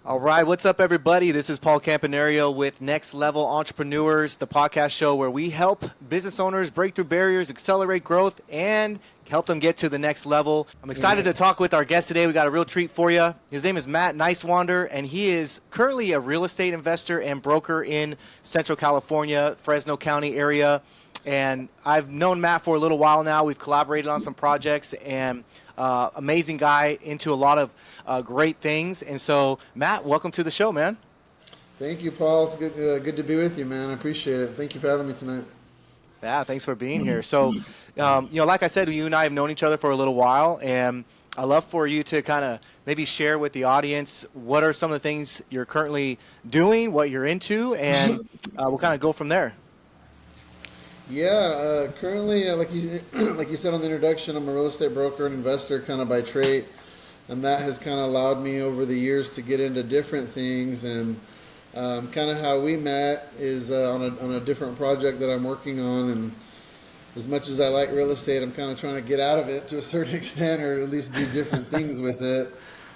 All right, what's up, everybody? This is Paul Campanario with Next Level Entrepreneurs, the podcast show where we help business owners break through barriers, accelerate growth, and help them get to the next level. I'm excited to talk with our guest today. We got a real treat for you. His name is Matt Nicewander, and he is currently a real estate investor and broker in Central California, Fresno County area. And I've known Matt for a little while now. We've collaborated on some projects, and amazing guy, into a lot of great things. And so, Matt, welcome to the show, man. Thank you, Paul. It's good to be with you, man. I appreciate it. Thank you for having me tonight. Yeah, thanks for being here. So, like I said, you and I have known each other for a little while, and I'd love for you to kind of maybe share with the audience what are some of the things you're currently doing, what you're into, and we'll kind of go from there. Yeah, currently, like you said on the introduction, I'm a real estate broker and investor kind of by trade, and that has kind of allowed me over the years to get into different things. And kind of how we met is on a different project that I'm working on. And as much as I like real estate, I'm kind of trying to get out of it to a certain extent, or at least do different things with it.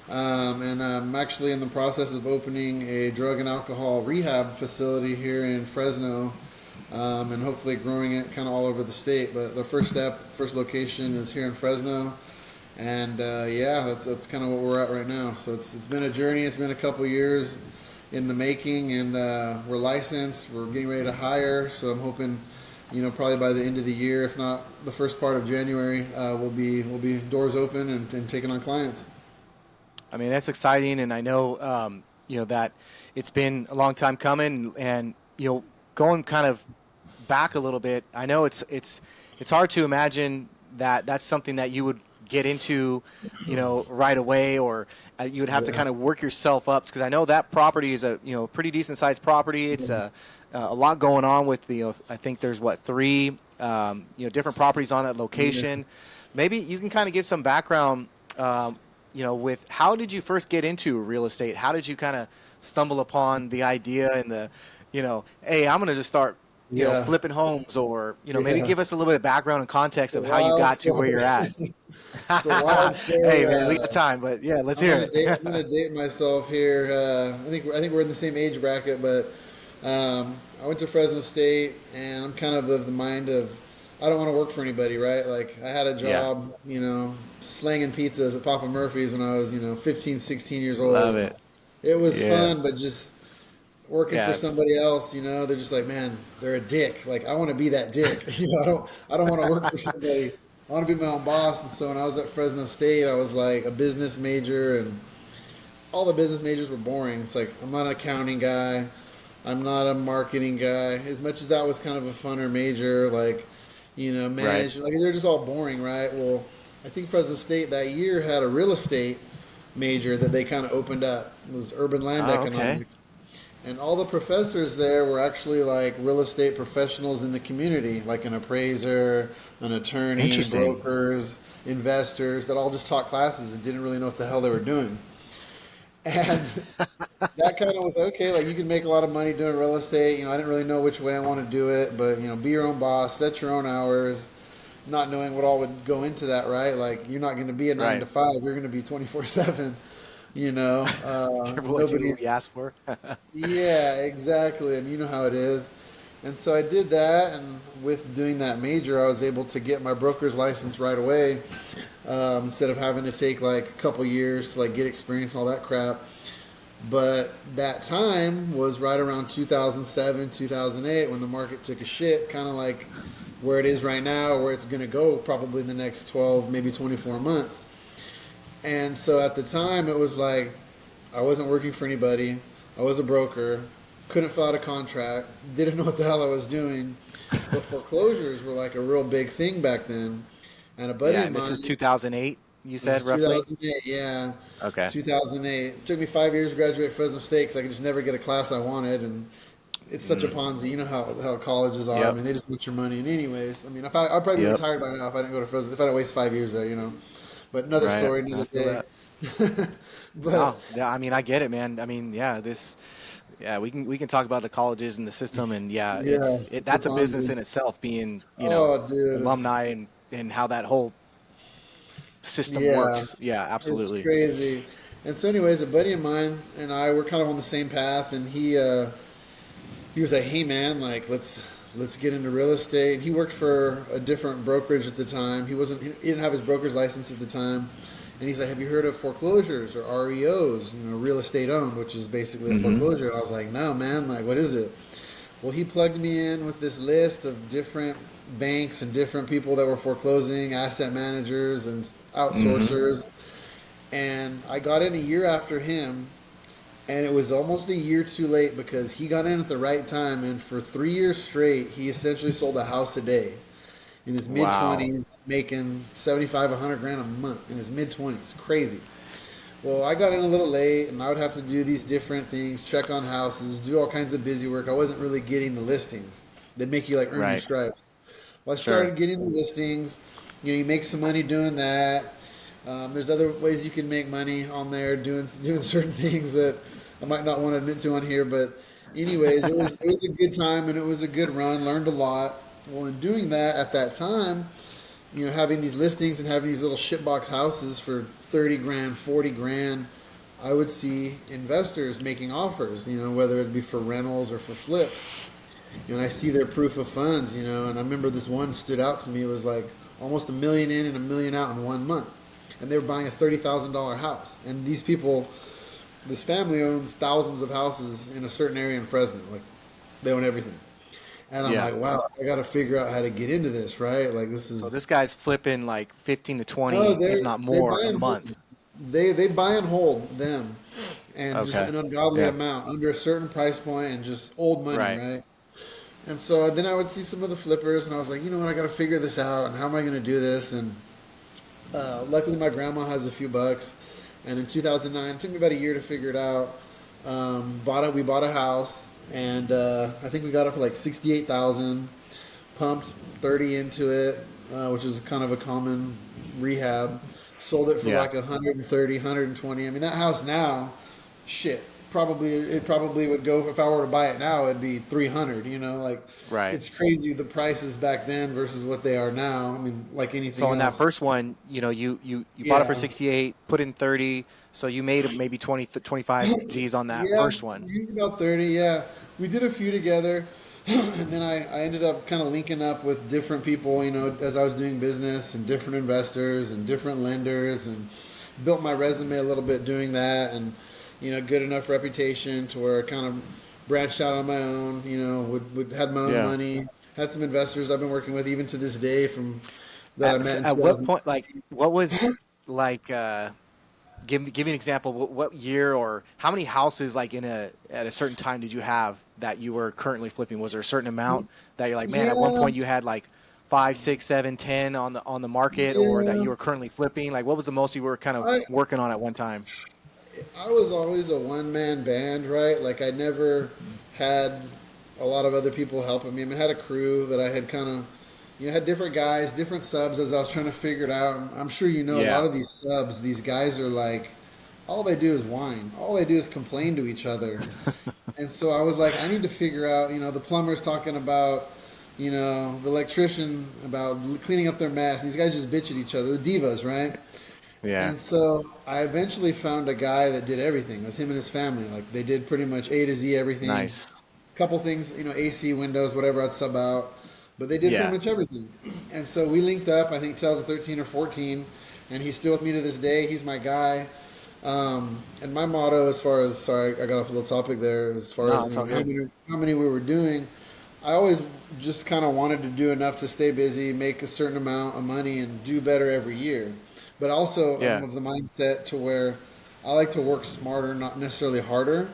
And I'm actually in the process of opening a drug and alcohol rehab facility here in Fresno. And hopefully growing it kind of all over the state. But the first location is here in Fresno. And that's kind of what we're at right now. So it's been a journey. It's been a couple years in the making, and we're licensed. We're getting ready to hire. So I'm hoping, probably by the end of the year, if not the first part of January, we'll be doors open and taking on clients. I mean, that's exciting, and I know that it's been a long time coming, and going kind of back a little bit, I know it's hard to imagine that that's something that you would get into, right away, or you would have to kind of work yourself up, because I know that property is a pretty decent sized property. It's a lot going on with I think there's three different properties on that location. Maybe you can kind of give some background, with how did you first get into real estate? How did you kind of stumble upon the idea and the hey, I'm going to just start, flipping homes, or, maybe give us a little bit of background and context of how you got to where you're at. It's a wild story. Hey, man, we got time, but yeah, let's hear it. I'm going to date myself here. I think we're in the same age bracket, but I went to Fresno State, and I'm kind of the mind of, I don't want to work for anybody, right? Like, I had a job, slanging pizzas at Papa Murphy's when I was, 15, 16 years old. Love it. It was fun, but just working for somebody else, they're just like, man, they're a dick. Like, I want to be that dick. I don't want to work for somebody. I want to be my own boss. And so when I was at Fresno State, I was like a business major, and all the business majors were boring. It's like, I'm not an accounting guy. I'm not a marketing guy. As much as that was kind of a funner major, like, management, like, they're just all boring, right? Well, I think Fresno State that year had a real estate major that they kind of opened up. It was urban land economics. Okay. And all the professors there were actually like real estate professionals in the community, like an appraiser, an attorney, brokers, investors, that all just taught classes and didn't really know what the hell they were doing. And that kind of was okay. Like, you can make a lot of money doing real estate. I didn't really know which way I want to do it, but be your own boss, set your own hours, not knowing what all would go into that, right? Like, you're not going to be a 9 to 5. You're going to be 24/7. What you really asked for. Yeah, exactly. And you know how it is. And so I did that, and with doing that major, I was able to get my broker's license right away, instead of having to take like a couple years to like get experience and all that crap. But that time was right around 2007, 2008, when the market took a shit, kind of like where it is right now, where it's going to go probably in the next 12, maybe 24 months. And so at the time, it was like, I wasn't working for anybody. I was a broker. Couldn't fill out a contract. Didn't know what the hell I was doing. But foreclosures were like a real big thing back then. And a buddy of mine. This is 2008, you said, roughly? 2008, yeah. Okay. 2008. It took me 5 years to graduate Fresno State because I could just never get a class I wanted. And it's such a Ponzi. You know how colleges are. I mean, they just want your money. And anyways, I mean, I'd probably be retired by now if I didn't go to Fresno. If I didn't waste 5 years there, But another story, another day. But I mean, I get it, man. I mean, we can talk about the colleges and the system, and that's a business in itself, being alumni and how that whole system works. Yeah, absolutely. It's crazy. And so, anyways, a buddy of mine and I were kind of on the same path, and he was like, "Hey, man, like let's get into real estate." He worked for a different brokerage at the time. He didn't have his broker's license at the time, and he's like, "Have you heard of foreclosures or REOs? You know, real estate owned, which is basically a Mm-hmm. foreclosure." And I was like, "No, man, like what is it?" Well, he plugged me in with this list of different banks and different people that were foreclosing, asset managers and Mm-hmm. outsourcers. And I got in a year after him, and it was almost a year too late because he got in at the right time. And for 3 years straight, he essentially sold a house a day in his mid Wow. 20s, making 75, 100 grand a month in his mid 20s. Crazy. Well, I got in a little late, and I would have to do these different things, check on houses, do all kinds of busy work. I wasn't really getting the listings. They'd make you like earn your Right. stripes. Well, I Sure. started getting the listings. You know, you make some money doing that. There's other ways you can make money on there doing certain things that I might not want to admit to on here. But anyways, it was a good time and it was a good run. Learned a lot. Well, in doing that at that time, you know, having these listings and having these little shitbox houses for 30 grand, 40 grand, I would see investors making offers, you know, whether it be for rentals or for flips. And I see their proof of funds, you know, and I remember this one stood out to me. It was like almost a million in and a million out in 1 month. And they were buying a $30,000 house. And these people, this family owns thousands of houses in a certain area in Fresno. Like, they own everything. And I'm Yeah. like, wow, I got to figure out how to get into this, right? Like, this So is. this guy's flipping like 15 to Oh, 20, if they not they more, buy a and month. hold. They buy and hold them, and just Okay. an ungodly Yeah. amount under a certain price point, and just old money, Right. right? And so then I would see some of the flippers, and I was like, you know what, I got to figure this out, and how am I going to do this? And luckily, my grandma has a few bucks, and in 2009, it took me about a year to figure it out. We bought a house, and I think we got it for like 68,000. Pumped 30 into it, which is kind of a common rehab. Sold it for Yeah. like 130, 120. I mean, that house now, shit, it probably would go if I were to buy it now, it'd be 300. You know, like Right. it's crazy the prices back then versus what they are now. I mean, like So anything on that else. first one, you bought it for Yeah. 68, put in 30, so you made maybe 20 25 G's on that Yeah, first one. usually about 30. Yeah, we did a few together, and then I ended up kind of linking up with different people, you know, as I was doing business and different investors and different lenders, and built my resume a little bit doing that, and you know, good enough reputation to where I kind of branched out on my own. You know, would had my own Yeah. money, had some investors I've been working with even to this day from that I met in At what point, 2000. like, what was like, give me an example. What year or how many houses, like, at a certain time did you have that you were currently flipping? Was there a certain amount that you're like, man, at one Yeah, point you had like five, six, seven, 10 on the market, or that yeah. you were currently flipping? Like, what was the most you were kind of I working on at one time? I was always a one man band, right? Like I never had a lot of other people helping me. I mean, I had a crew that I had kind of, you know, had different guys, different subs as I was trying to figure it out. I'm sure you know a lot Yeah. of these subs, these guys are like, all they do is whine. All they do is complain to each other. And so I was like, I need to figure out, you know, the plumber's talking about, you know, the electrician about cleaning up their mess. These guys just bitch at each other, the divas, right? Yeah. And so I eventually found a guy that did everything. It was him and his family. Like they did pretty much A to Z everything. Nice. Couple things, you know, AC, windows, whatever I'd sub out. But they did pretty Yeah. much everything. And so we linked up, I think 2013 or 14, and he's still with me to this day. He's my guy. And my motto, as far as sorry, I got off a little topic there. As far No, as it's you all know, good. how many we were doing, I always just kind of wanted to do enough to stay busy, make a certain amount of money, and do better every year. But also, I'm Yeah. of the mindset to where I like to work smarter, not necessarily harder.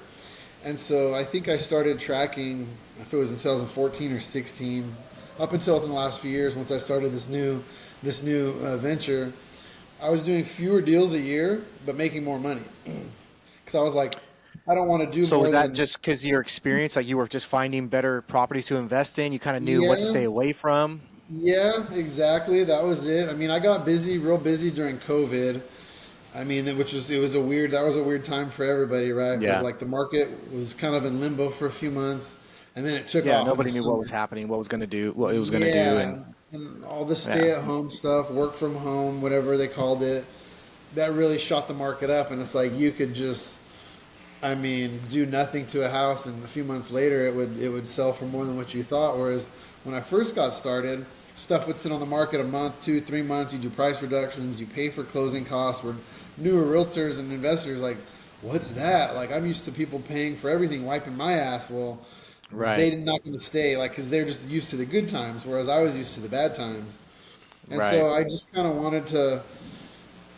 And so I think I started tracking, if it was in 2014 or 16, up until within the last few years, once I started this new venture, I was doing fewer deals a year, but making more money. Because I was like, I don't want to do So was more that than, just because your experience, like you were just finding better properties to invest in? You kind of knew what to yeah, stay away from? yeah, exactly. That was it. I mean, I got busy, real busy during COVID. I mean, that was a weird time for everybody, right? But Yeah. like the market was kind of in limbo for a few months, and then it took Yeah. off in the Nobody knew what was summer. happening, what was going to do, what it was going to do. And Yeah, and all the yeah. stay-at-home stuff, work from home, whatever they called it, that really shot the market up. And it's like you could just, I mean, do nothing to a house, and a few months later it would sell for more than what you thought. Whereas when I first got started, stuff would sit on the market a month, 2, 3 months. You do price reductions, you pay for closing costs. Where newer realtors and investors like, what's that? Like I'm used to people paying for everything, wiping my ass. Well, Right. they're not going to stay, like, because they're just used to the good times, whereas I was used to the bad times. And Right. so I just kind of wanted to,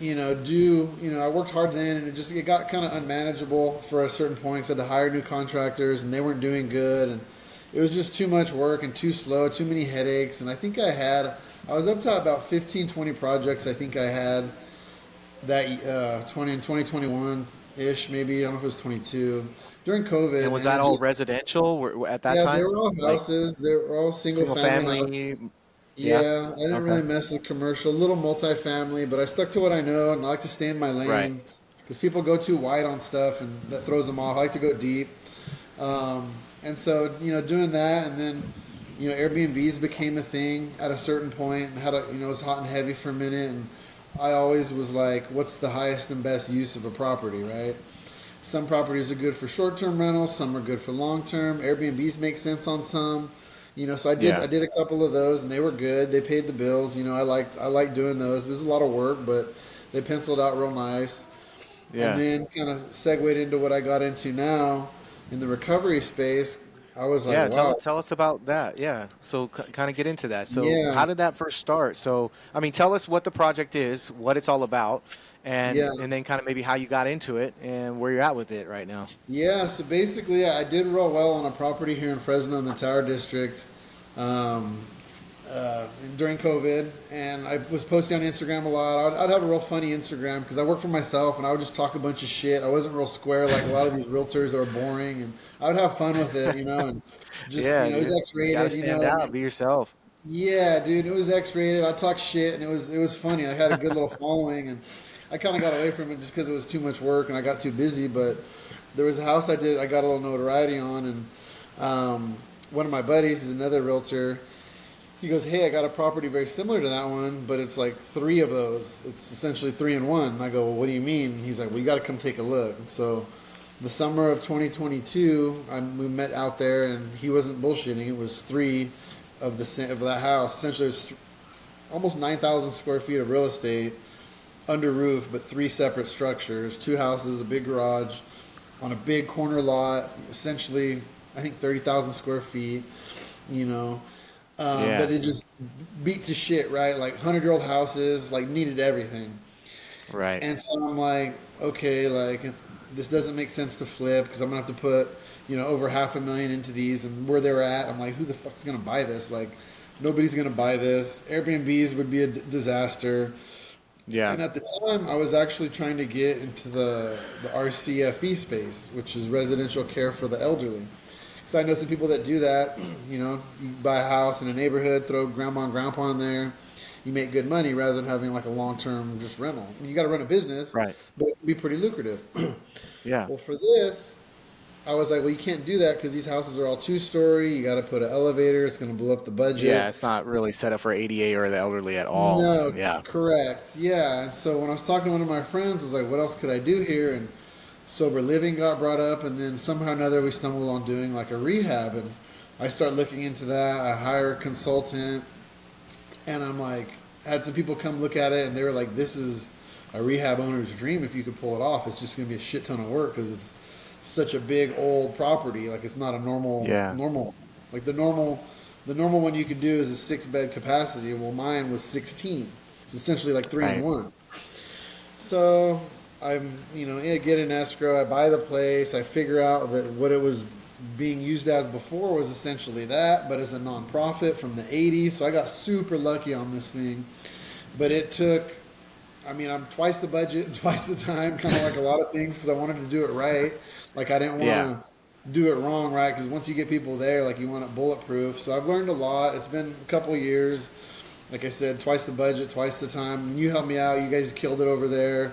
I worked hard then, and it got kind of unmanageable for a certain point. 'Cause I had to hire new contractors, and they weren't doing good, and it was just too much work and too slow, too many headaches. And I was up to about 15, 20 projects. I think I had that 20 in 2021 ish, maybe. I don't know if it was 22 during And COVID, was and that it all just residential at that yeah, they time? were all Like houses. They were all single single family houses. family? Yeah. Yeah, I didn't Okay. really mess with commercial, little multifamily, but I stuck to what I know, and I like to stay in my Right. lane because people go too wide on stuff, and that throws them off. I like to go deep, and so doing that, and then Airbnbs became a thing at a certain point, and it was hot and heavy for a minute, and I always was like, what's the highest and best use of a property, right? Some properties are good for short-term rentals, some are good for long-term. Airbnbs make sense on some. So I Yeah. did a couple of those, and they were good. They paid the bills. I liked doing those. It was a lot of work, but they penciled out real nice. And Yeah. then kind of segued into what I got into now in the recovery space. I was like, Yeah, wow, tell us about that. Yeah. So kind of get into that. So yeah, how did that first start? So I mean, tell us what the project is, what it's all about, yeah. and then kind of maybe how you got into it and where you're at with it right now. Yeah, so basically, I did real well on a property here in Fresno in the Tower District um, during COVID, and I was posting on Instagram a lot. I'd have a real funny Instagram because I work for myself, and I would just talk a bunch of shit. I wasn't real square like a lot of these realtors that are boring, and I would have fun with it, and just Yeah, it was dude. Got to X-rated, stand out, be yourself. yeah, dude, it was X-rated. I talked shit, and it was funny. I had a good little following, and I kind of got away from it just because it was too much work, and I got too busy. But there was a house I got a little notoriety on, and one of my buddies is another realtor. He goes, "Hey, I got a property very similar to that one, but it's like three of those. It's essentially three in one." And I go, "Well, what do you mean?" And he's like, "Well, you got to come take a look." And so, the summer of 2022, we met out there, and he wasn't bullshitting. It was three of that house. Essentially, it was almost 9,000 square feet of real estate under roof, but three separate structures, two houses, a big garage, on a big corner lot. Essentially, I think 30,000 square feet. You know, Yeah. but it just beat to shit, right? Like 100-year-old houses, like needed everything. Right. And so I'm like, okay, like this doesn't make sense to flip because I'm gonna have to put, over $500,000 into these, and where they're at, I'm like, who the fuck's gonna buy this? Like, nobody's gonna buy this. Airbnbs would be a disaster. Yeah. And at the time, I was actually trying to get into the RCFE space, which is residential care for the elderly. So I know some people that do that. You buy a house in a neighborhood, throw grandma and grandpa in there, you make good money rather than having like a long-term just rental. I mean, you got to run a business, Right. but it can be pretty lucrative. Yeah. Well, for this, I was like, well, you can't do that because these houses are all two-story. You got to put an elevator. It's going to blow up the Yeah, budget. it's not really set up for ADA or the elderly at all. No, Yeah. correct. Yeah. And so when I was talking to one of my friends, I was like, what else could I do here? And sober living got brought up, and then somehow or another we stumbled on doing like a rehab, and I started looking into that. I hire a consultant, and I'm like, had some people come look at it, and they were like, this is a rehab owner's dream if you could pull it off. It's just going to be a shit ton of work because it's such a big old property. Like it's not a Yeah. normal like the normal one you could do is a 6-bed capacity. Well, mine was 16. It's essentially like three in Right. one. So I get an escrow. I buy the place. I figure out that what it was being used as before was essentially that, but as a nonprofit from the 80s. So I got super lucky on this thing. But it took, I'm twice the budget, twice the time, kind of like a lot of things because I wanted to do it right. Like I didn't want Yeah. to do it wrong, right? Because once you get people there, like you want it bulletproof. So I've learned a lot. It's been a couple of years. Like I said, twice the budget, twice the time. You helped me out. You guys killed it over there.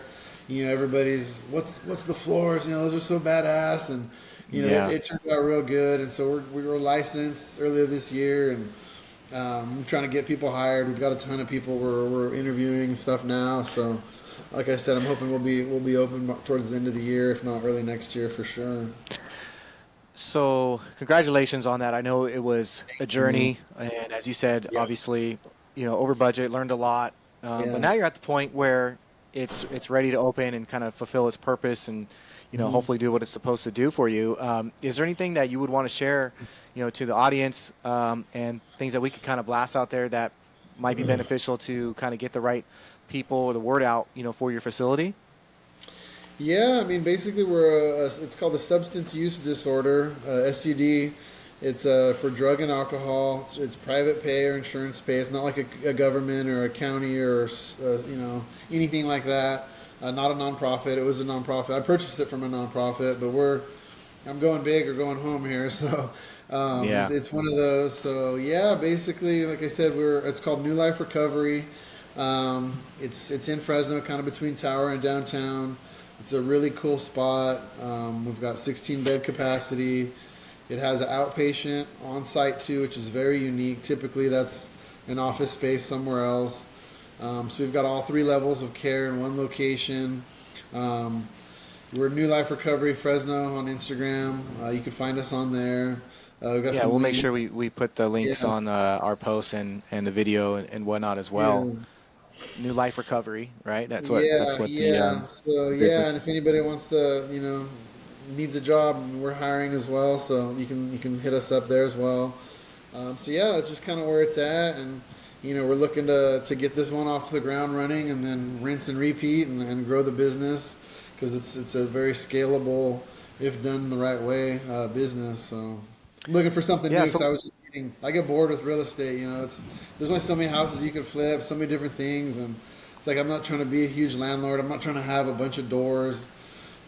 Everybody's what's the floors? Those are so badass, and Yeah. it turned out real good. And so we were licensed earlier this year, and we're trying to get people hired. We've got a ton of people we're interviewing and stuff now. So like I said, I'm hoping we'll be open towards the end of the year, if not early next year for sure. So, congratulations on that. I know it was a Yeah. journey, and as you said, Yeah. obviously, over budget, learned a lot. But Yeah. now you're at the point where it's ready to open and kind of fulfill its purpose, and Mhm. hopefully do what it's supposed to do for you. Is there anything that you would want to share, to the audience, and things that we could kind of blast out there that might be beneficial to kind of get the right people or the word out, for your facility? Yeah, I mean, basically, it's called a substance use disorder, SUD. It's for drug and alcohol. It's private pay or insurance pay. It's not like a government or a county or anything like that. Not a nonprofit. It was a nonprofit. I purchased it from a nonprofit, but I'm going big or going home here, so Yeah. it's one of those. So yeah, basically, like I said, it's called New Life Recovery. It's in Fresno, kind of between Tower and downtown. It's a really cool spot. We've got 16 bed capacity. It has an outpatient on site too, which is very unique. Typically, that's an office space somewhere else. So we've got all three levels of care in one location. Um, we're New Life Recovery Fresno on Instagram. You can find us on there. We've got Yeah, some we'll make lead. sure we put the links Yeah, on our posts and the video and whatnot as well. yeah. New Life Recovery, right? That's Yeah, what yeah. So the yeah, and business. if anybody wants to, needs a job, we're hiring as well. So you can hit us up there as well. So yeah, that's just kind of where it's at, and we're looking to get this one off the ground running, and then rinse and repeat, and grow the business because it's a very scalable, if done the right way, business. So I'm looking for something Yeah, new because so I get bored with real estate. There's only so many houses you can flip, so many different things, and it's like I'm not trying to be a huge landlord. I'm not trying to have a bunch of doors.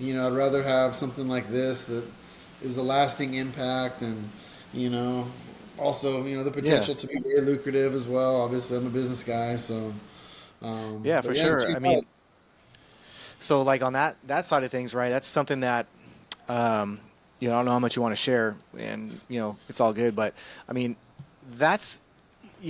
I'd rather have something like this that is a lasting impact, and you know, also the yeah, potential to be very lucrative as well. Obviously, I'm a business guy, so yeah, but for yeah, sure. check I it out. mean, so like on that side of things, right? That's something that um, I don't know how much you want to share, and it's all good. But I mean, that's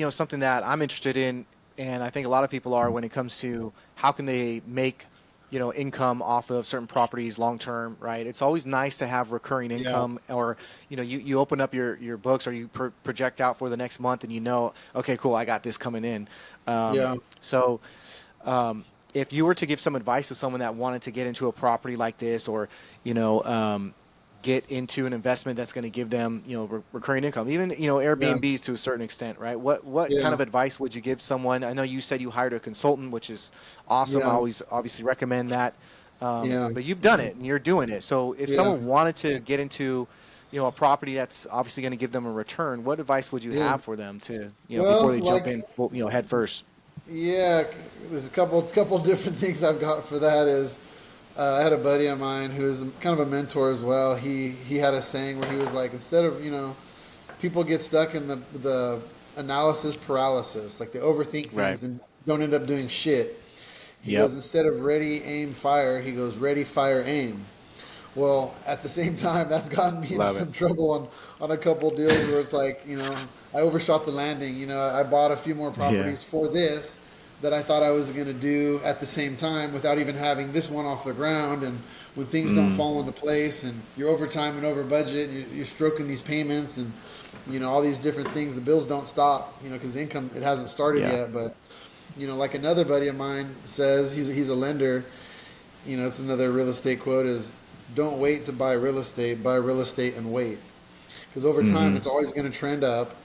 something that I'm interested in, and I think a lot of people are when it comes to how can they make income off of certain properties long term, right? It's always nice to have recurring Yeah, income, or you open up your books or you project out for the next month, and okay, cool, I got this coming in. yeah, So if you were to give some advice to someone that wanted to get into a property like this, or you know get into an investment that's going to give them recurring income, even yeah, Airbnbs to a certain extent, right? What kind yeah, of advice would you give someone? I know you said you hired a consultant, which is awesome. I yeah, always obviously recommend that. yeah, But you've done it and you're doing it. So if yeah, someone wanted to get into a property that's obviously going to give them a return, what advice would you yeah. have for them to before Well, they jump in head first? yeah, there's a couple different things I've got for that. Is I had a buddy of mine who is kind of a mentor as well. He had a saying where he was like, instead of people get stuck in the analysis paralysis, like they overthink Right. things and don't end up doing shit. He Yep. goes, instead of ready, aim, fire, he goes ready, fire, aim. Well, at the same time, that's gotten me into Love it. some trouble on a couple deals where it's like, I overshot the landing. I bought a few more Yeah. properties for this that I thought I was going to do at the same time without even having this one off the ground. And when things don't Mm. fall into place and you're over time and over budget, and you're stroking these payments and all these different things, the bills don't stop. Because the income, it hasn't started Yeah. yet. But like another buddy of mine says, he's a lender. It's another real estate quote is, don't wait to buy real estate and wait. Because over time, Mm-hmm. it's always going to trend up,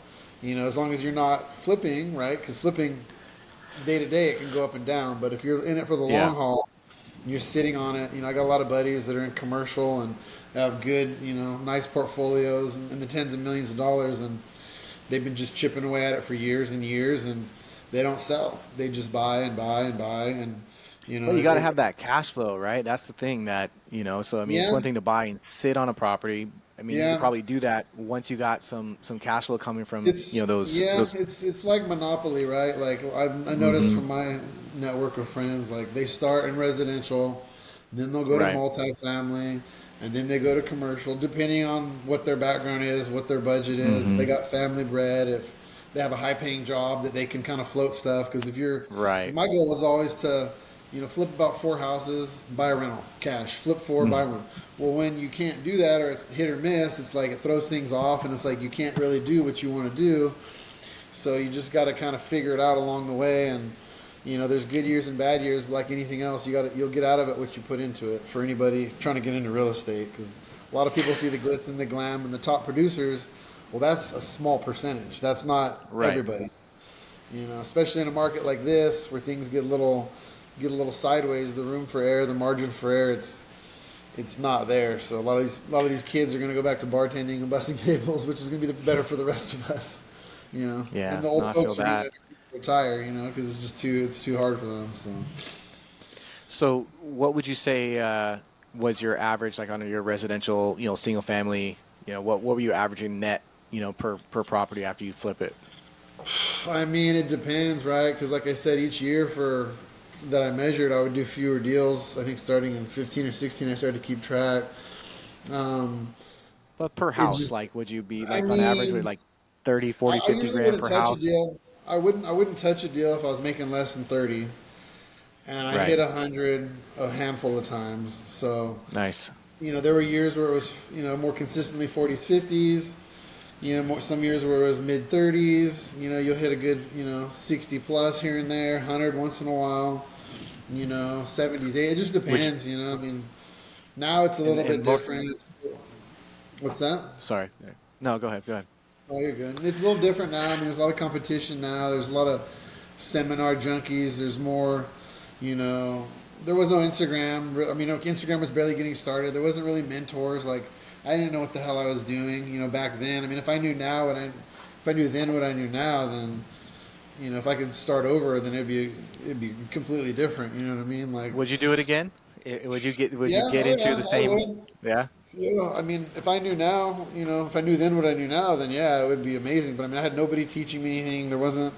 as long as you're not flipping, right? Because flipping day to day, it can go up and down. But if you're in it for the Yeah. long haul, you're sitting on it. I got a lot of buddies that are in commercial and have good, nice portfolios in the tens of millions of dollars, and they've been just chipping away at it for years and years, and they don't sell. They just buy and buy and buy, and Well, you got to have that cash flow, right? That's the thing so I mean, it's yeah, one thing to buy and sit on a property. I mean, you could yeah. probably do that once you got some cash flow coming from, It's yeah, those. it's like Monopoly, right? Like I noticed Hmm. from my network of friends, like they start in residential, then they'll go to Right. multifamily, and then they go to commercial, depending on what their background is, what their budget is. If Hmm. they got family bread, if they have a high paying job that they can kind of float stuff. Because Right. my goal was always to flip about 4 houses, buy a rental, cash. Flip four, buy one. Well, when you can't do that, or it's hit or miss, it's like it throws things off, and it's like you can't really do what you want to do. So you just got to kind of figure it out along the way. And there's good years and bad years, but like anything else, you'll get out of it what you put into it. For anybody trying to get into real estate, because a lot of people see the glitz and the glam, and the top producers. Well, that's a small percentage. That's not Right. everybody. Especially in a market like this where things get a little sideways. The room for error, the margin for error, it's not there. So a lot of these kids are going to go back to bartending and busting tables, which is going to be Mm. better for the rest of us. Yeah, And the no, old I feel folks are going that. to retire, because it's too hard for them. So So, what would you say was your average, like on your residential, single family? What were you averaging net, per property after you flip it? I mean, it depends, right? Because like I said, each year for that I measured, I would do fewer deals. I think starting in 15 or 16, I started to keep track. Um, But per it house, just, like, would you be I like on average with mean, like 30, I, 40, I 50 usually grand wouldn't per touch a house? deal. I wouldn't touch a deal if I was making less than 30. And I Right. hit 100 a handful of times. So, Nice. there were years where it was, more consistently 40s, 50s. Some years where it was mid 30s. You'll hit a good, 60 plus here and there, 100 once in a while. 70s, it just Which depends. I mean, now it's a and little and bit most. different. What's that? Sorry. No, go ahead. Go ahead. Oh, you're good. It's a little different now. I mean, there's a lot of competition now. There's a lot of seminar junkies. There's more, you know, there was no Instagram. I mean, Instagram was barely getting started. There wasn't really mentors. Like, I didn't know what the hell I was doing, back then. I mean, if I knew now if I knew then what I knew now, then, if I could start over, then it'd be completely different. You know what I mean? Like, Would you do it again? Would you yeah, get oh into the yeah, I same? would. Yeah. Yeah, I mean, if I knew now, if I knew then what I knew now, then yeah, it would be amazing. But I mean, I had nobody teaching me anything. There wasn't.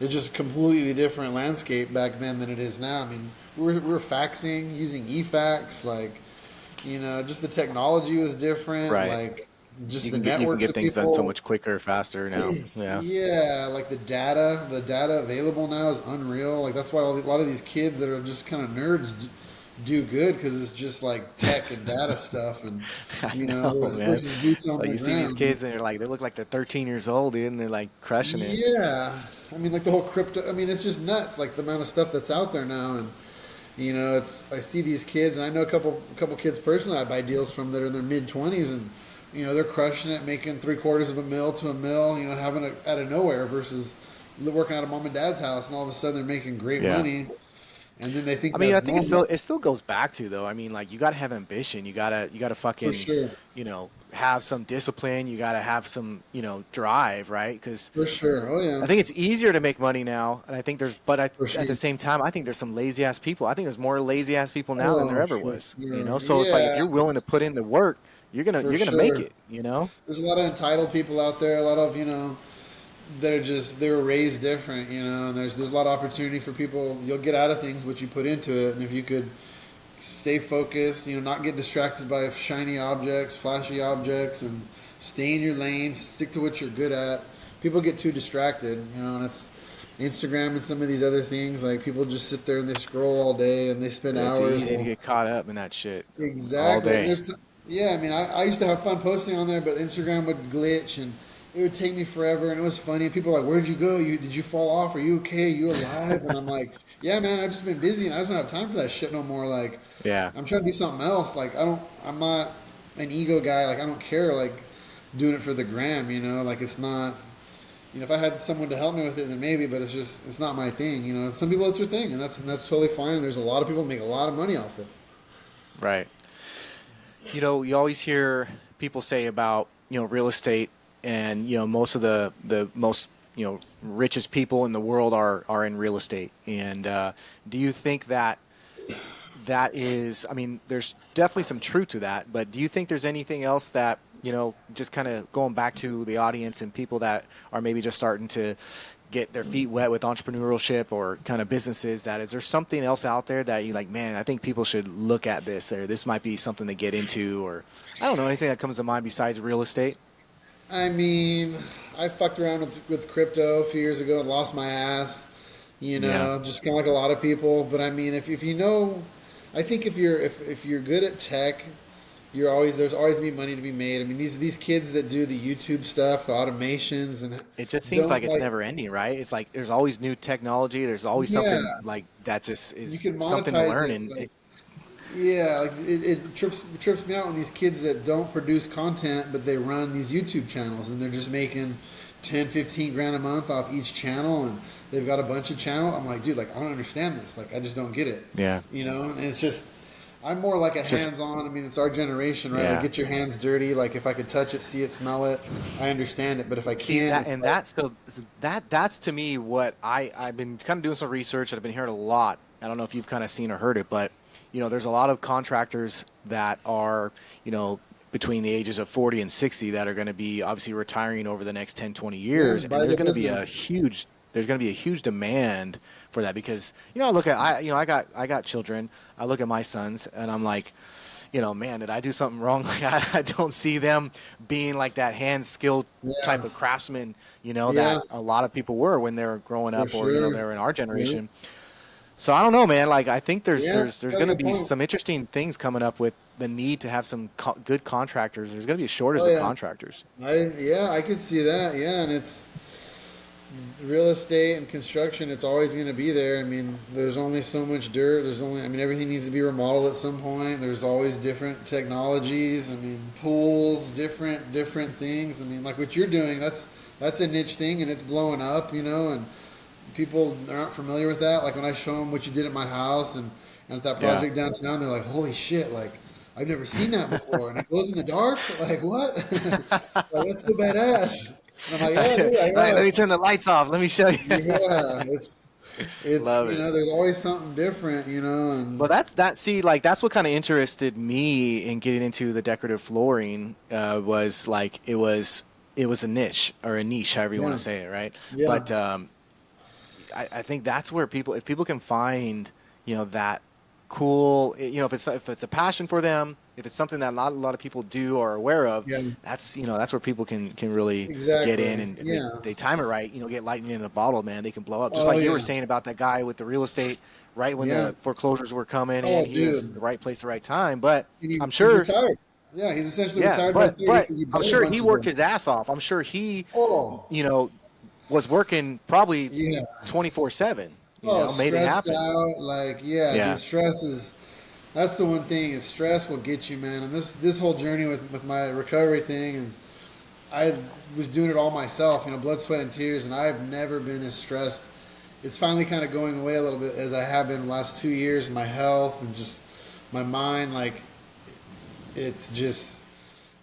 It's just a completely different landscape back then than it is now. I mean, we were faxing, using e-fax, like, just the technology was different. Right. Like, just You the can networks get of things done so people. much quicker, faster now. Yeah. Yeah, like the data available now is unreal. Like that's why a lot of these kids that are just kind of nerds do good because it's just like tech and data stuff, and I know, man. versus boots So on the you see these ground. kids and they look like they're 13 years old, dude, and they're like crushing it. Yeah, I mean, like the whole crypto. I mean, it's just nuts. Like the amount of stuff that's out there now, and it's. I see these kids, and I know a couple kids personally. I buy deals from that are in their mid 20s, and they're crushing it, making 3/4 of a mil to a mil. Having it out of nowhere versus working out of mom and dad's house, and all of a sudden they're making great Yeah. money, and then they I think mean, I that's think normal. it still goes back to though. I mean, like you gotta have ambition. You gotta For fucking, sure, have some discipline. You gotta have some, drive, right? Because for sure. Oh I yeah, think it's easier to make money now, and I think for at the sure. same time, I think there's some lazy ass people. I think there's more lazy ass people now than there Oh, ever for was. sure. So it's like if Yeah, you're willing to put in the work, for you're gonna make sure. it. There's a lot of entitled people out there. A lot of they were raised different, and there's a lot of opportunity for people. You'll get out of things what you put into it, and if you could stay focused, not get distracted by shiny objects, flashy objects, and stay in your lane, stick to what you're good at. People get too distracted, and it's Instagram and some of these other things. Like people just sit there and they scroll all day and they spend It's hours. easy to Well, get caught up in that shit all exactly. And day. yeah, I mean, I used to have fun posting on there, but Instagram would glitch and it would take me forever. And it was funny. People were like, "Where'd you go? Did you fall off? Are you okay? Are you alive?" And I'm like, "Yeah, man, I've just been busy and I just don't have time for that shit no more. Like, Yeah. I'm trying to do something else. Like, I'm not an ego guy. Like, I don't care. Like, doing it for the gram. Like it's not. If I had someone to help me with it, then maybe. But it's not my thing. Some people it's their thing, and that's totally fine. And there's a lot of people that make a lot of money off it. Right. You always hear people say about, real estate and, most of the most, richest people in the world are in real estate. And do you think that I mean, there's definitely some truth to that, but do you think there's anything else that, just kind of going back to the audience and people that are maybe just starting to get their feet wet with entrepreneurship or kind of businesses, that is there something else out there that you like, man, I think people should look at this, or this might be something to get into, or I don't know, anything that comes to mind besides real estate? I mean, I fucked around with crypto a few years ago and lost my ass. Yeah. just kind of like a lot of people. But I mean, if you know, I think if you're good at tech, there's always gonna be money to be made. I mean, these kids that do the YouTube stuff, the automations, and It just seems like don't it's like, never ending, right? It's like there's always new technology. There's always yeah, something like that just you is can something to monetize learn. it. And Like, yeah, like it trips me out when these kids that don't produce content, but they run these YouTube channels and they're just making 10, 15 grand a month off each channel, and they've got a bunch of channel. I'm like, dude, like I don't understand this. Like I just don't get it. yeah, And it's just I'm more like a it's just, hands-on. I mean, it's our generation, right? Like yeah. get your hands dirty. Like if I could touch it, see it, smell it, I understand it. But if I See can't, that, it's and like, that's to me what I've been kind of doing some research and I've been hearing a lot. I don't know if you've kind of seen or heard it, but there's a lot of contractors that are, you know, between the ages of 40 and 60 that are going to be obviously retiring over the next 10, 20 yeah, years, and buy the business. there's going to be a huge demand for that because, I look at I got children. I look at my sons and I'm like, man, did I do something wrong? Like I don't see them being like that hand skilled Yeah, type of craftsman, yeah, that a lot of people were when they were growing for up, or sure. they're in our Yeah, generation. So I don't know, man. Like I think yeah, there's got a going to good be point. some interesting things coming up with the need to have some good contractors. There's going to be a shortage Oh of yeah, contractors. I could see that. Yeah, and it's real estate and construction. It's always going to be there. I mean, there's only so much dirt. I mean, everything needs to be remodeled at some point. There's always different technologies. I mean, pools, different things. I mean, like what you're doing, that's a niche thing, and it's blowing up. And people aren't familiar with that. Like when I show them what you did at my house and at that Yeah. project downtown, they're like, "Holy shit!" Like I've never seen that before, and it glows in the dark. Like what? Like that's so badass. And I'm like, yeah, dude, I All right, let got me turn the lights off. Let me show you. yeah, it's Love it. there's always something different, and Well, that's that. See, like that's what kind of interested me in getting into the decorative flooring. Was like it was a niche or a niche, however you want yeah, to say it, right? yeah, But I think that's where if people can find, that cool, if it's a passion for them, if it's something that a lot of people do or are aware of, yeah, that's where people can really get in, exactly, and if yeah. they time it right, get lightning in a bottle, man, they can blow up. Just Oh like you were yeah, saying about that guy with the real estate, right when yeah. the foreclosures were coming in, Oh he was dude, the right place, the right time. But and I'm he's sure, retired. Yeah, he's essentially yeah, retired by 30 but because he I'm bought a sure he bunch of worked them. his ass off. I'm sure he, Oh you know, was working probably yeah. 24/7, Oh, made it stressed happen. out. Like yeah, dude, Yeah. stress is. That's the one thing is stress will get you, man. And this whole journey with my recovery thing, and I was doing it all myself, blood, sweat, and tears, and I've never been as stressed. It's finally kind of going away a little bit as I have been the last 2 years. My health and just my mind, like it's just.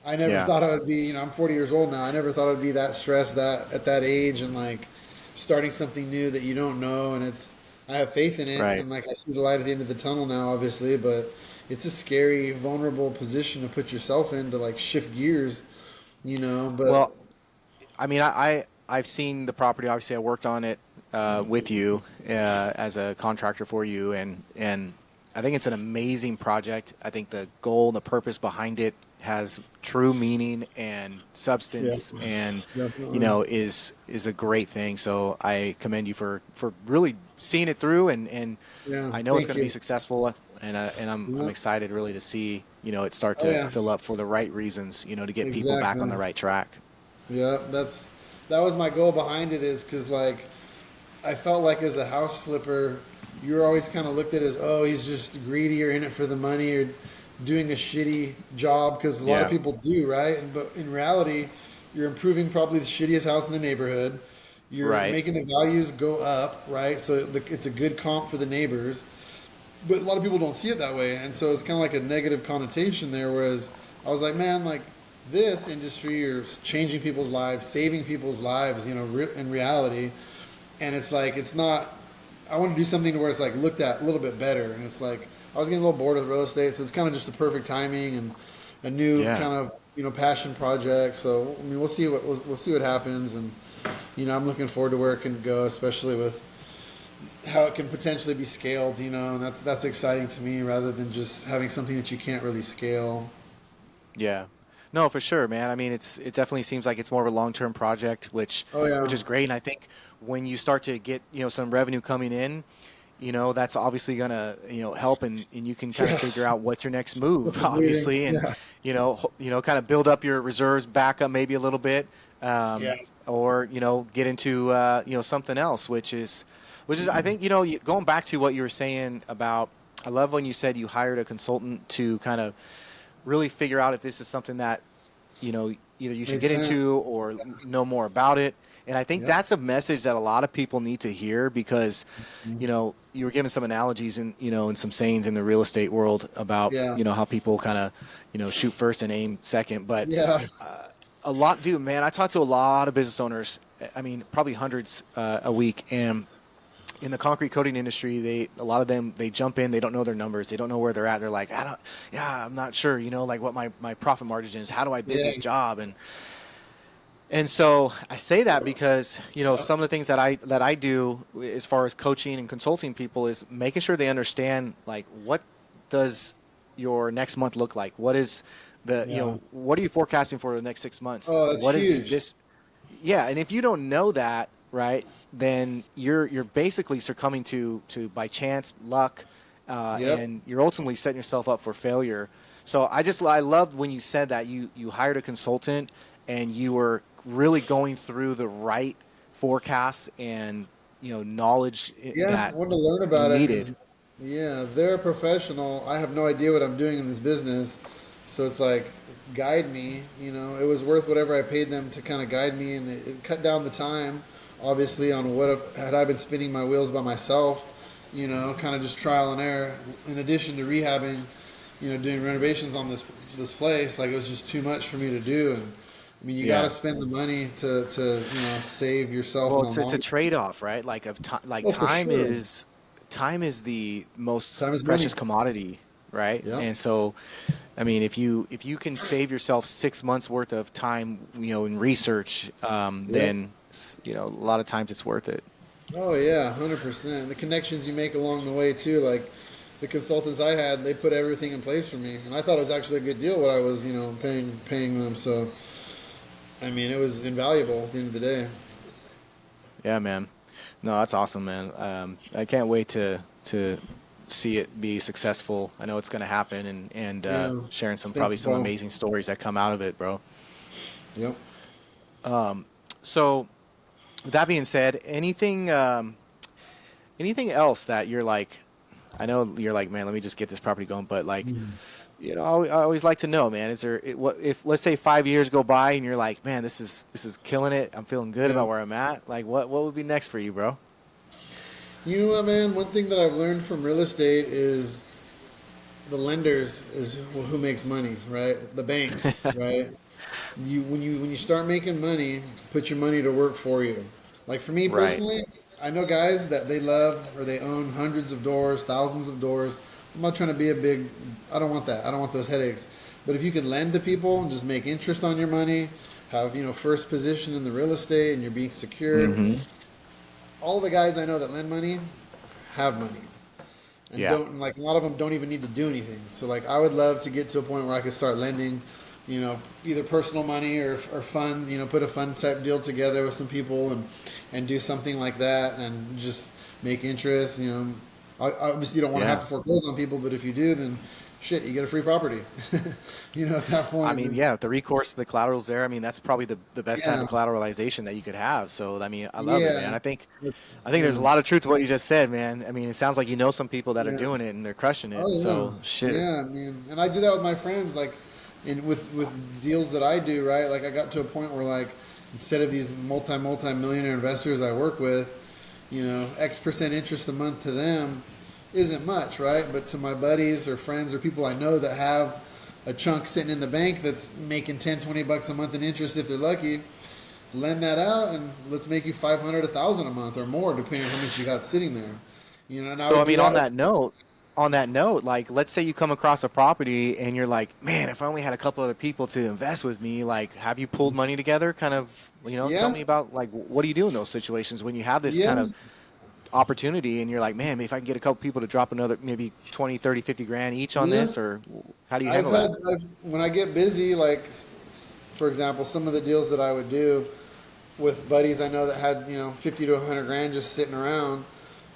I never Yeah. thought I would be. I'm 40 years old now. I never thought I'd be that stressed that at that age, and like starting something new that you don't know, and it's. I have faith in it, Right. and like I see the light at the end of the tunnel now, obviously, but it's a scary, vulnerable position to put yourself in to like shift gears, But Well, I mean, I've seen the property. Obviously, I worked on it with you as a contractor for you, and I think it's an amazing project. I think the goal and the purpose behind it has true meaning and yeah, substance, and definitely. is a great thing. So I commend you for really seeing it through, and Yeah, I know it's thank going to be you. successful, and I'm Yeah. excited really to see it start Oh to yeah, fill up for the right reasons, to get people back on exactly. the right track. Yeah, that was my goal behind it is because like I felt like as a house flipper, you're always kind of looked at as oh he's just greedy or in it for the money or doing a shitty job because a lot of Yeah. people do right, but in reality, you're improving probably the shittiest house in the neighborhood. You're Right. making the values go up, right? So it's a good comp for the neighbors. But a lot of people don't see it that way, and so it's kind of like a negative connotation there. Whereas I was like, man, like this industry or changing people's lives, saving people's lives, in reality, and it's like it's not. I want to do something where it's like looked at a little bit better, and it's like I was getting a little bored with real estate, so it's kind of just the perfect timing and a new Yeah. kind of passion project. So I mean, we'll see what happens, and I'm looking forward to where it can go, especially with how it can potentially be scaled, and that's exciting to me rather than just having something that you can't really scale. Yeah. No, for sure, man. I mean, it definitely seems like it's more of a long-term project, Oh which yeah, is great. And I think when you start to get, some revenue coming in, that's obviously gonna, help, and you can kind of yeah. figure out what's your next move, What's bleeding? obviously, and Yeah, kind of build up your reserves back up maybe a little bit, yeah. or get into something else, which is I think going back to what you were saying about. I love when you said you hired a consultant to kind of really figure out if this is something that either you should Made get sense. into or know more about it. And I think Yep. that's a message that a lot of people need to hear because, Mhm. you were giving some analogies and some sayings in the real estate world about, Yeah, how people kind of, shoot first and aim second. But yeah, a lot, dude, man, I talk to a lot of business owners. I mean, probably hundreds a week. And in the concrete coating industry, a lot of them, they jump in, they don't know their numbers, they don't know where they're at. They're like, yeah, I'm not sure, like what my profit margin is. How do I bid yeah, this job? And so I say that because yeah, some of the things that I do as far as coaching and consulting people is making sure they understand like what does your next month look like? What is yeah. what are you forecasting for the next 6 months? Oh, that's What is huge. this? Yeah, and if you don't know that, right, then you're basically succumbing to by chance, luck, Yep. and you're ultimately setting yourself up for failure. So I loved when you said that you hired a consultant and you were really going through the right forecasts and knowledge Yeah, I that wanted to learn you about it because, needed. yeah, they're a professional. I have no idea what I'm doing in this business, so it's like guide me. It was worth whatever I paid them to kind of guide me, and it cut down the time, obviously, on had I been spinning my wheels by myself. Kind of just trial and error. In addition to rehabbing, doing renovations on this place, like it was just too much for me to do, and I mean, you got to Yeah. spend the money to save yourself Well, in the it's a long. trade-off, right? Like of time, like Oh, for sure. time is the most Time is money. precious commodity, right? Yeah. And so, I mean, if you can save yourself 6 months worth of time, in research, Yep. then a lot of times it's worth it. Oh yeah, 100%. The connections you make along the way too, like the consultants I had, they put everything in place for me, and I thought it was actually a good deal what I was, paying them. So, I mean, it was invaluable at the end of the day. Yeah, man. No, that's awesome, man. I can't wait to see it be successful. I know it's going to happen, and Yeah. sharing Thank probably you, some Paul. amazing stories that come out of it, bro. Yep. So, with that being said, anything else that you're like, I know you're like, man, let me just get this property going, but like, I always like to know, man, is there, what if, let's say 5 years go by and you're like, man, this is killing it. I'm feeling good Yeah. about where I'm at. Like, what would be next for you, bro? You know what, man? One thing that I've learned from real estate is the lenders is who makes money, right? The banks, right? When you start making money, put your money to work for you. Like for me Right. personally, I know guys that they love or they own hundreds of doors, thousands of doors. I'm not trying to be a big. I don't want that. I don't want those headaches. But if you can lend to people and just make interest on your money, have first position in the real estate, and you're being secured. Mm-hmm. All the guys I know that lend money have money and Yeah. don't, like, a lot of them don't even need to do anything. So like I would love to get to a point where I could start lending, either personal money or fund, put a fund type deal together with some people and do something like that and just make interest. Obviously you don't want to have Yeah. to foreclose on people, but if you do, then shit, you get a free property. At that I point, mean, then yeah, the recourse, the collateral's there. I mean, that's probably the best type yeah, of collateralization that you could have. So, I mean, I love it, man. yeah, I think there's a yeah, lot of truth to what you just said, man. I mean, it sounds like some people that are yeah. doing it and they're crushing it. Oh yeah, So, shit. yeah. I mean, and I do that with my friends, like, with deals that I do, right? Like, I got to a point where, like, instead of these multi millionaire investors I work with, X% interest a month to them isn't much, right? But to my buddies or friends or people I know that have a chunk sitting in the bank that's making 10, $20 a month in interest if they're lucky, lend that out and let's make you 500, 1,000 a month or more, depending on how much you got sitting there. And I So, would I do mean, that. on that note, like, let's say you come across a property and you're like, man, if I only had a couple other people to invest with me, like, have you pulled money together? Kind of, tell Yeah, me about, like, what do you do in those situations when you have this yeah. kind of opportunity and you're like, man, if I can get a couple people to drop another maybe 20, 30, 50 grand each on Yeah, this, or how do you handle that? When I get busy, like for example, some of the deals that I would do with buddies I know that had 50 to 100 grand just sitting around,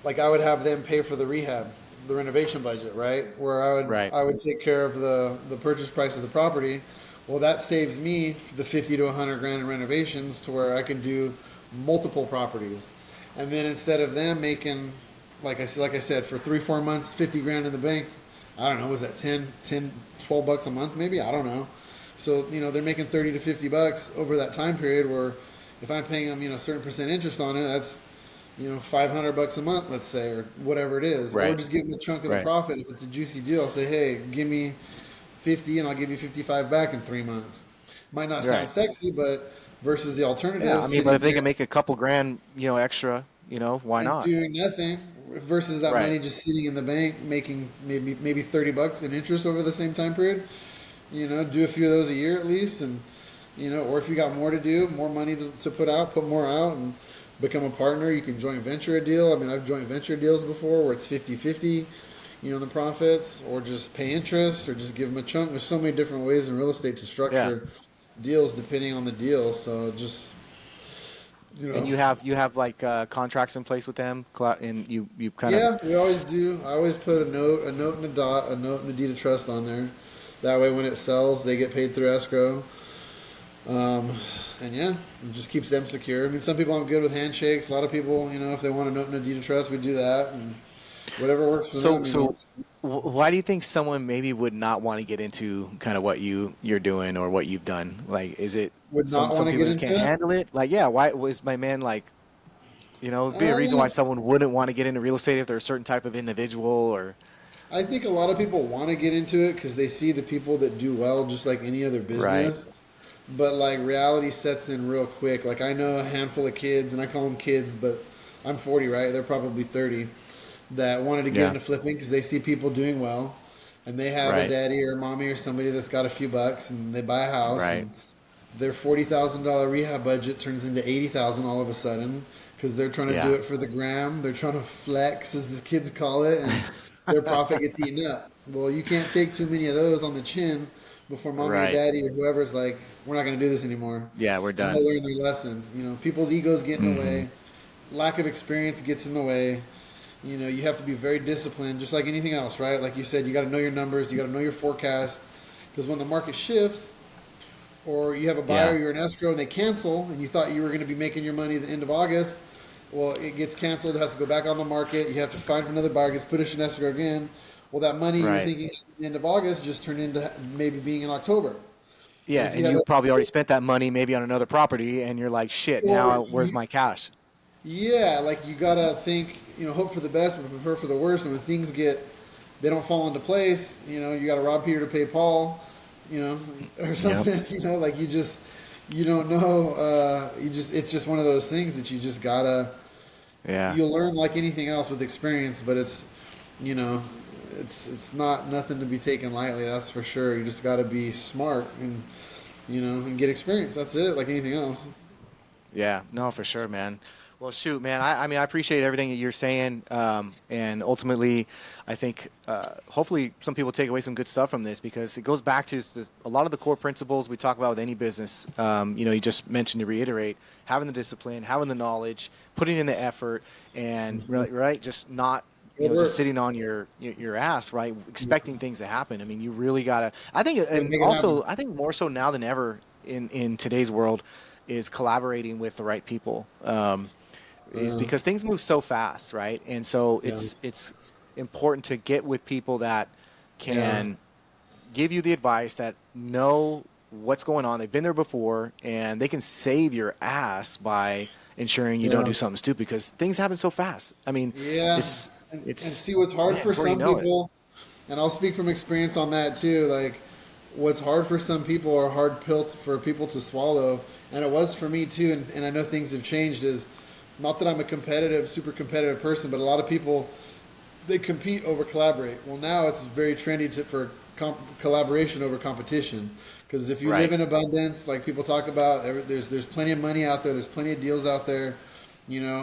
like I would have them pay for the rehab, the renovation budget, right? Where Right. I would take care of the purchase price of the property. Well, that saves me the 50 to 100 grand in renovations to where I can do multiple properties. And then instead of them making, like I said, for 3 4 months, 50 grand in the bank, I don't know, was that 12 bucks a month maybe? I don't know. So, they're making 30 to 50 bucks over that time period where if I'm paying them, a certain percent interest on it, that's, 500 bucks a month, let's say, or whatever it is. Or Right. just give them a chunk of the Right. profit. If it's a juicy deal, I'll say, hey, give me 50 and I'll give you 55 back in 3 months. Might not sound Right. sexy, but versus the Yeah. alternative, I mean, but sitting if they can there make a couple grand, extra, why and not? doing nothing versus that Right. money just sitting in the bank making maybe 30 bucks in interest over the same time period. Do a few of those a year at least, and or if you got more to do, more money to put out, put more out and become a partner. You can joint venture a deal. I mean, I've joint venture deals before where it's 50-50, the profits, or just pay interest, or just give them a chunk. There's so many different ways in real estate to Yeah. structure deals depending on the deal. So just, you And know, you have like contracts in place with them, and you kind of yeah, we always do. I always put a note and a dot, a note and a deed of trust on there. That way, when it sells, they get paid through escrow. And yeah, it just keeps them secure. I mean, some people aren't good with handshakes. A lot of people, if they want a note and a deed of trust, we do that. And whatever works for them. so so. Why do you think someone maybe would not want to get into kind of what you're doing or what you've done? Like, is it Would not some want to people get just into can't it. handle it? Like, yeah, why was my man like? It'd be a reason why Uh, someone wouldn't want to get into real estate if they're a certain type of individual or I think a lot of people want to get into it because they see the people that do well, just like any other right, business. But like reality sets in real quick. Like I know a handful of kids, and I call them kids, but I'm 40, right? They're probably 30 that wanted to get yeah, into flipping because they see people doing well, and they have a right, daddy or mommy or somebody that's got a few bucks, and they buy a house, right, and their $40,000 rehab budget turns into 80,000 all of a sudden because they're trying to do yeah, it for the gram. They're trying to flex, as the kids call it, and their profit gets eaten up. Well, you can't take too many of those on the chin before mommy or right, daddy or whoever's like, we're not going to do this anymore. yeah, we're And they'll done. learn their lesson. People's egos get in the Hmm. way. Lack of experience gets in the way. You have to be very disciplined, just like anything else, right? Like you said, you got to know your numbers. You got to know your forecast. Because when the market shifts, or you have a buyer, Yeah, you're in escrow, and they cancel, and you thought you were going to be making your money at the end of August, well, it gets canceled, it has to go back on the market, you have to find another buyer, gets put in escrow again. Well, that money you were right. thinking at the end of August just turned into maybe being in October. And Yeah, if you and have you a, probably already spent that money maybe on another property, and you're like, shit. or Now where's my cash? yeah, like you gotta think, hope for the best, but prepare for the worst. And when they don't fall into place, you gotta rob Peter to pay Paul, or Yep. something, like you don't know, it's just one of those things that you just gotta, Yeah. you'll learn like anything else with experience, but you know, it's not nothing to be taken lightly. That's for sure. You just got to be smart and get experience. That's it. Like anything else. Yeah, no, for sure, man. Well, shoot, man. I mean, I appreciate everything that you're saying, and ultimately, I think hopefully some people take away some good stuff from this because it goes back to a lot of the core principles we talk about with any business. You just mentioned to reiterate having the discipline, having the knowledge, putting in the effort, and Mm-hmm. right, just not Good just work. sitting on your ass, right, expecting things to happen. I mean, you really gotta. I think, Gotta and make it also, happen. I think more so now than ever in today's world is collaborating with the right people. Is Uh, because things move so fast, right? And so yeah, it's important to get with people that yeah, can give you the advice, that know what's going on. They've been there before, and they can save your ass by ensuring you don't yeah, do something stupid because things happen so fast. I mean, yeah. it's And it's see what's hard man, for before you some know it. people, and I'll speak from experience on that too. Like, what's hard for some people are hard pills for people to swallow, and it was for me too. And I know things have changed. Is not that I'm a super competitive person, but a lot of people they compete over collaborate. Well, now it's very trendy for collaboration over competition. Because if you live Right, in abundance, like people talk about, there's plenty of money out there. There's plenty of deals out there.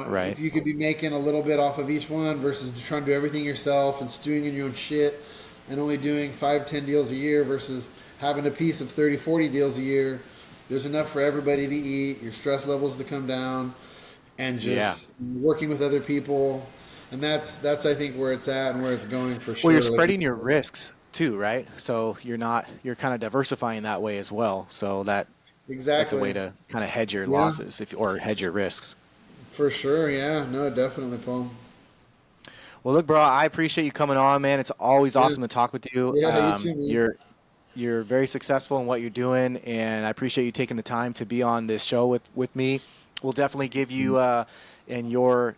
right, If you could be making a little bit off of each one versus just trying to do everything yourself and stewing in your own shit and only doing 5 10 deals a year versus having a piece of 30 40 deals a year, there's enough for everybody to eat, your stress levels to come down, and Yeah. just working with other people. And that's I think where it's at and where it's going for Well, you're sure. Like spreading your risks too, right? So you're kind of diversifying that way as well. So that's a way exactly. to kind of hedge your Yeah, losses or hedge your risks. for sure. Yeah, no, definitely, Paul. Well, look, bro, I appreciate you coming on, man. It's always Yeah, awesome to talk with you. yeah, you too, man. You're very successful in what you're doing, and I appreciate you taking the time to be on this show with me. We'll definitely give you and your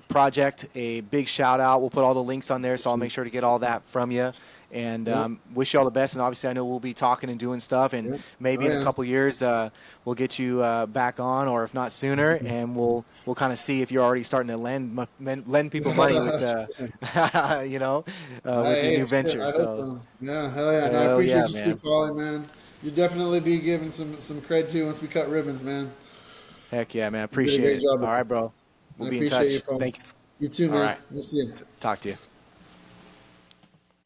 project a big shout out. We'll put all the links on there, so I'll make sure to get all that from you. And Yeah, wish you all the best. And obviously, I know we'll be talking and doing stuff, and yeah. maybe Oh in a yeah. couple years, we'll get you back on, or if not sooner, and we'll kind of see if you're already starting to lend people money with you know with your Hey, new shit, venture. I hope So so. Yeah, hell yeah. No, I hell appreciate yeah, you too, man. Paulie, man. You'll definitely be given some cred too once we cut ribbons, man. Heck yeah, man. You did a Appreciate great it. job All with right, it. bro. I We'll be in appreciate you, touch. Paul. Thanks. You too, All man. right. We'll see you. Talk to you.